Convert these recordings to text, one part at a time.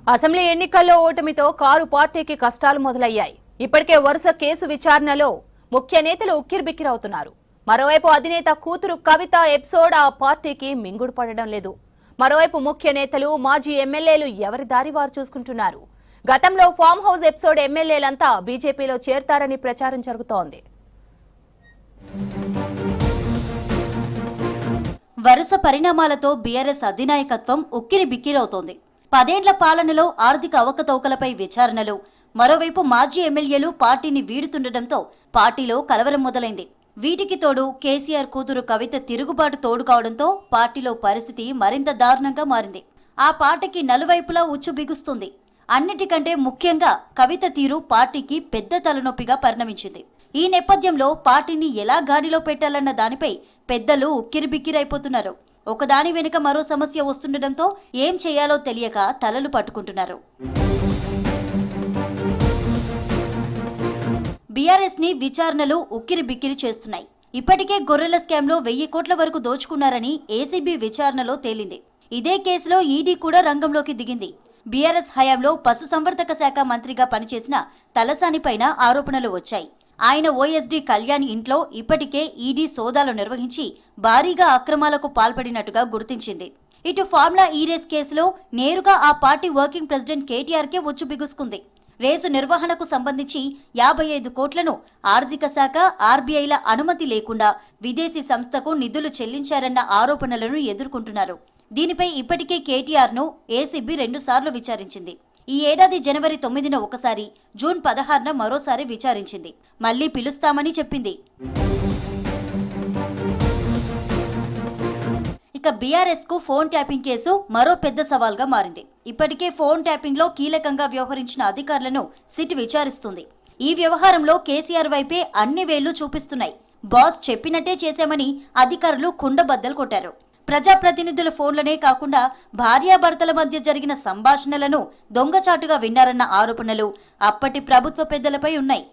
Assembly ఎన్నికల్లో ఓటమితో car పార్టీకి కష్టాలు మొదలయ్యాయి. ఇప్పటికే వరుస కేసు విచారణలో ముఖ్య నేతలు ఉక్కిరిబిక్కిరవుతున్నారు. మరోవైపు అధినేత కూతురు కవిత ఎపిసోడ్ ఆ పార్టీకి మింగుడు పడడం లేదు. మరోవైపు ముఖ్య నేతలు, మాజీ ఎమ్మెల్యేలు ఎవరి దారి వారు చూసుకుంటున్నారు. గతంలో ఫామ్ హౌస్ ఎపిసోడ్ ఎమ్మెల్యేలంతా బీజేపీలో చేరతారని ప్రచారం జరుగుతోంది. వరుస పరిణామాలతో బీఆర్ఎస్ అధినాయకత్వం ఉక్కిరిబిక్కిరవుతోంది. 10 ఏళ్ల పాలనలో ఆర్థిక అవకతవకలపై విచారణలు, మరోవైపు మాజీ ఎమ్మెల్యేలు పార్టీని వీడుతుండటంతో పార్టీలో కలవరం మొదలైంది. వీటికి తోడు కేసీఆర్ కూతురు కవిత తిరుగుబాటు తోడు కావడంతో పార్టీలో పరిస్థితి మరింత దారుణంగా మారింది. ఆ పార్టీకి నలువైపులా ఉచ్చు బిగుస్తుంది. అన్నిటికంటే ముఖ్యంగా కవిత తీరు పార్టీకి పెద్ద తలనొప్పిగా పరిణమించింది. ఈ నేపథ్యంలో పార్టీని ఎలా గాడిలో పెట్టాలన్న దానిపై పెద్దలు ఉక్కిరిబిక్కిరైపోతున్నారు. ఒకదాని వెనుక మరో సమస్య వస్తుండటంతో ఏం చేయాలో తెలియక తలలు పట్టుకుంటున్నారు. బీఆర్ఎస్ ని విచారణలు ఉక్కిరిబిక్కిరి చేస్తున్నాయి. ఇప్పటికే గొర్రెల స్కామ్ లో 1000 కోట్ల వరకు దోచుకున్నారని ఏసీబీ విచారణలో తేలింది. ఇదే కేసులో ఈడీ కూడా రంగంలోకి దిగింది. బీఆర్ఎస్ హయాంలో పశుసంవర్ధక శాఖ మంత్రిగా పనిచేసిన తలసానిపైన ఆరోపణలు వచ్చాయి. ఆయన ఓఎస్డీ కళ్యాణ్ ఇంట్లో ఇప్పటికే ఈడీ సోదాలు నిర్వహించి భారీగా అక్రమాలకు పాల్పడినట్టుగా గుర్తించింది. ఇటు ఫార్ములా ఈ రేస్ కేసులో నేరుగా ఆ పార్టీ వర్కింగ్ ప్రెసిడెంట్ కేటీఆర్కే ఉచ్చు బిగుసుకుంది. రేసు నిర్వహణకు సంబంధించి 55 కోట్లను ఆర్థిక శాఖ, ఆర్బీఐల అనుమతి లేకుండా విదేశీ సంస్థకు నిధులు చెల్లించారన్న ఆరోపణలను ఎదుర్కొంటున్నారు. దీనిపై ఇప్పటికే కేటీఆర్ను ఏసీబీ 2 సార్లు విచారించింది. ఈ ఏడాది జనవరి 9న ఒకసారి, జూన్ 16న మరోసారి విచారించింది. మళ్లీ పిలుస్తామని చెప్పింది. ఇక బీఆర్ఎస్ కు ఫోన్ ట్యాపింగ్ కేసు మరో పెద్ద సవాల్గా మారింది. ఇప్పటికే ఫోన్ ట్యాపింగ్ లో కీలకంగా వ్యవహరించిన అధికారులను సిట్ విచారిస్తుంది. ఈ వ్యవహారంలో కేసీఆర్ వైపే అన్ని వేళ్లు చూపిస్తున్నాయి. బాస్ చెప్పినట్టే చేశామని అధికారులు కుండబద్దలు కొట్టారు. ప్రజాప్రతినిధుల ఫోన్లనే కాకుండా భార్యాభర్తల మధ్య జరిగిన సంభాషణలను దొంగచాటుగా విన్నారన్న ఆరోపణలు అప్పటి ప్రభుత్వ పెద్దలపై ఉన్నాయి.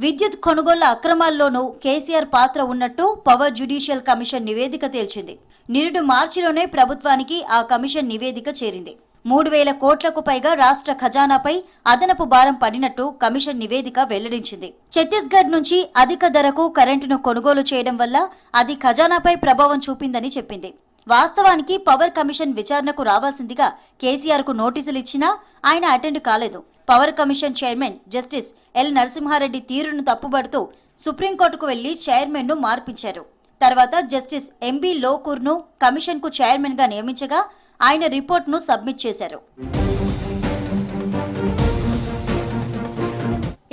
విద్యుత్ కొనుగోళ్ల అక్రమాల్లోనూ కేసీఆర్ పాత్ర ఉన్నట్టు పవర్ జ్యుడిషియల్ కమిషన్ నివేదిక తేల్చింది. నిరుడు మార్చిలోనే ప్రభుత్వానికి ఆ కమిషన్ నివేదిక చేరింది. 3000 కోట్లకు పైగా రాష్ట్ర ఖజానాపై అదనపు భారం పడినట్టు కమిషన్ నివేదిక వెల్లడించింది. ఛత్తీస్గఢ్ నుంచి అధిక ధరకు కరెంటును కొనుగోలు చేయడం వల్ల అది ఖజానాపై ప్రభావం చూపిందని చెప్పింది. వాస్తవానికి పవర్ కమిషన్ విచారణకు రావాల్సిందిగా కేసీఆర్ కు నోటీసులు ఇచ్చినా ఆయన అటెండ్ కాలేదు. Power commission chairman justice L Narasimha Reddy తీరును తప్పుబడుతూ సుప్రీంకోర్టుకు వెళ్లి చైర్మన్ ను మార్పించారు. తర్వాత జస్టిస్ ఎంబీ లోకూర్ ను కమిషన్ కు చైర్మన్ గా నియమించగా ఆయన రిపోర్ట్ను సబ్మిట్ చేశారు.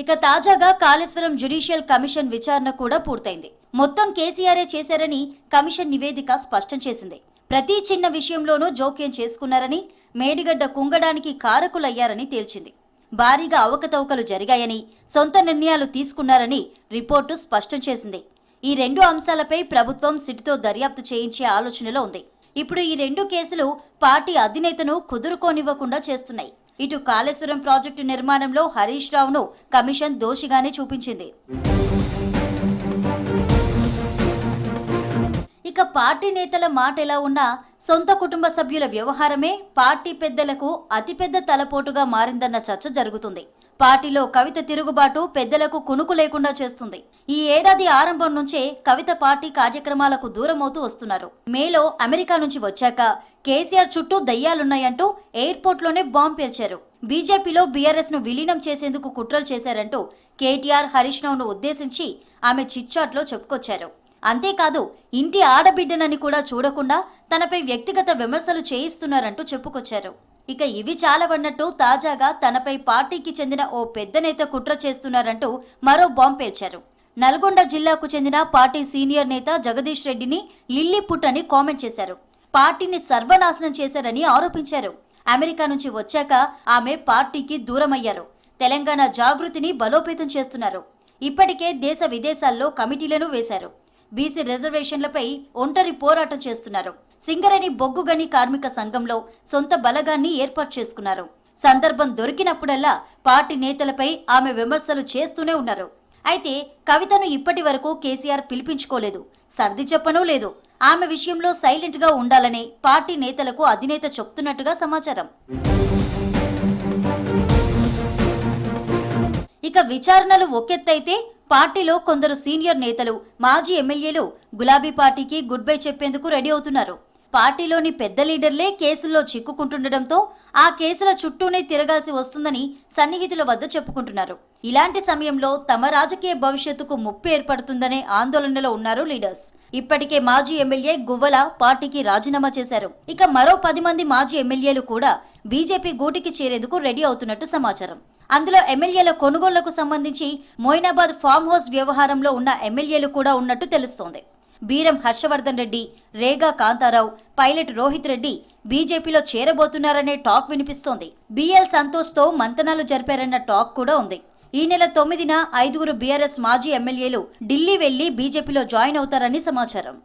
ఇక తాజాగా కాళేశ్వరం జ్యుడిషియల్ కమిషన్ విచారణ కూడా పూర్తయింది. మొత్తం కేసీఆరే చేశారని కమిషన్ నివేదిక స్పష్టం చేసింది. ప్రతి చిన్న విషయంలోనూ జోక్యం చేసుకున్నారని, మేడిగడ్డ కుంగడానికి కారకులయ్యారని తేల్చింది. భారీగా అవకతవకలు జరిగాయని, సొంత నిర్ణయాలు తీసుకున్నారని రిపోర్టు స్పష్టం చేసింది. ఈ 2 అంశాలపై ప్రభుత్వం సిట్తో దర్యాప్తు చేయించే ఆలోచనలో ఉంది. ఇప్పుడు ఈ 2 కేసులు పార్టీ అధినేతను కుదురుకోనివ్వకుండా చేస్తున్నాయి. ఇటు కాళేశ్వరం ప్రాజెక్టు నిర్మాణంలో హరీష్ రావును కమిషన్ దోషిగానే చూపించింది. ఇక పార్టీ నేతల మాట ఎలా ఉన్నా సొంత కుటుంబ సభ్యుల వ్యవహారమే పార్టీ పెద్దలకు అతిపెద్ద తలపోటుగా మారిందన్న చర్చ జరుగుతుంది. పార్టీలో కవిత తిరుగుబాటు పెద్దలకు కునుకు లేకుండా చేస్తుంది. ఈ ఏడాది ఆరంభం నుంచే కవిత పార్టీ కార్యక్రమాలకు దూరమవుతూ వస్తున్నారు. మేలో అమెరికా నుంచి వచ్చాక కేసీఆర్ చుట్టూ దయ్యాలున్నాయంటూ ఎయిర్పోర్ట్ లోనే బాంబు పేల్చారు. బీజేపీలో బీఆర్ఎస్ ను విలీనం చేసేందుకు కుట్రలు చేశారంటూ కేటీఆర్, హరీష్ రావును ఉద్దేశించి ఆమె చిట్చాట్లో చెప్పుకొచ్చారు. అంతేకాదు ఇంటి ఆడబిడ్డనని కూడా చూడకుండా తనపై వ్యక్తిగత విమర్శలు చేయిస్తున్నారంటూ చెప్పుకొచ్చారు. ఇక ఇవి చాలవన్నట్టు తాజాగా తనపై పార్టీకి చెందిన ఓ పెద్ద నేత కుట్ర చేస్తున్నారంటూ మరో బాంబు పేల్చారు. నల్గొండ జిల్లాకు చెందిన పార్టీ సీనియర్ నేత జగదీష్ రెడ్డిని లిల్లీ పుట్ అని కామెంట్ చేశారు. పార్టీని సర్వనాశనం చేశారని ఆరోపించారు. అమెరికా నుంచి వచ్చాక ఆమె పార్టీకి దూరమయ్యారు. తెలంగాణ జాగృతిని బలోపేతం చేస్తున్నారు. ఇప్పటికే దేశ విదేశాల్లో కమిటీలను వేశారు. బీసీ రిజర్వేషన్లపై ఒంటరి పోరాటం చేస్తున్నారు. సింగరేణి బొగ్గుగని కార్మిక సంఘంలో సొంత బలగాన్ని ఏర్పాటు చేసుకున్నారు. సందర్భం దొరికినప్పుడల్లా పార్టీ నేతలపై ఆమె విమర్శలు చేస్తూనే ఉన్నారు. అయితే కవితను ఇప్పటి వరకు కేసీఆర్ పిలిపించుకోలేదు. సర్ది చెప్పనూ లేదు. ఆమె విషయంలో సైలెంట్ గా ఉండాలని పార్టీ నేతలకు అధినేత చెప్తున్నట్టుగా సమాచారం. ఇక విచారణలు ఒకెత్తైతే పార్టీలో కొందరు సీనియర్ నేతలు, మాజీ ఎమ్మెల్యేలు గులాబీ పార్టీకి గుడ్ బై చెప్పేందుకు రెడీ అవుతున్నారు. పార్టీలోని పెద్ద లీడర్లే కేసుల్లో చిక్కుకుంటుండటంతో ఆ కేసుల చుట్టూనే తిరగాల్సి వస్తుందని సన్నిహితుల వద్ద చెప్పుకుంటున్నారు. ఇలాంటి సమయంలో తమ రాజకీయ భవిష్యత్తుకు ముప్పు ఏర్పడుతుందనే ఆందోళనలో ఉన్నారు లీడర్స్. ఇప్పటికే మాజీ ఎమ్మెల్యే గువ్వల పార్టీకి రాజీనామా చేశారు. ఇక మరో 10 మంది మాజీ ఎమ్మెల్యేలు కూడా బీజేపీ గూటికి చేరేందుకు రెడీ అవుతున్నట్టు సమాచారం. అందులో ఎమ్మెల్యేల కొనుగోళ్లకు సంబంధించి మోయినాబాద్ ఫామ్ హౌస్ వ్యవహారంలో ఉన్న ఎమ్మెల్యేలు కూడా ఉన్నట్టు తెలుస్తోంది. బీరం హర్షవర్ధన్ రెడ్డి, రేగా కాంతారావు, పైలట్ రోహిత్ రెడ్డి బీజేపీలో చేరబోతున్నారనే టాక్ వినిపిస్తోంది. బిఎల్ సంతోష్తో మంతనాలు జరిపారన్న టాక్ కూడా ఉంది. ఈ నెల 9న 5 బీఆర్ఎస్ మాజీ ఎమ్మెల్యేలు ఢిల్లీ వెళ్లి బీజేపీలో జాయిన్ అవుతారని సమాచారం.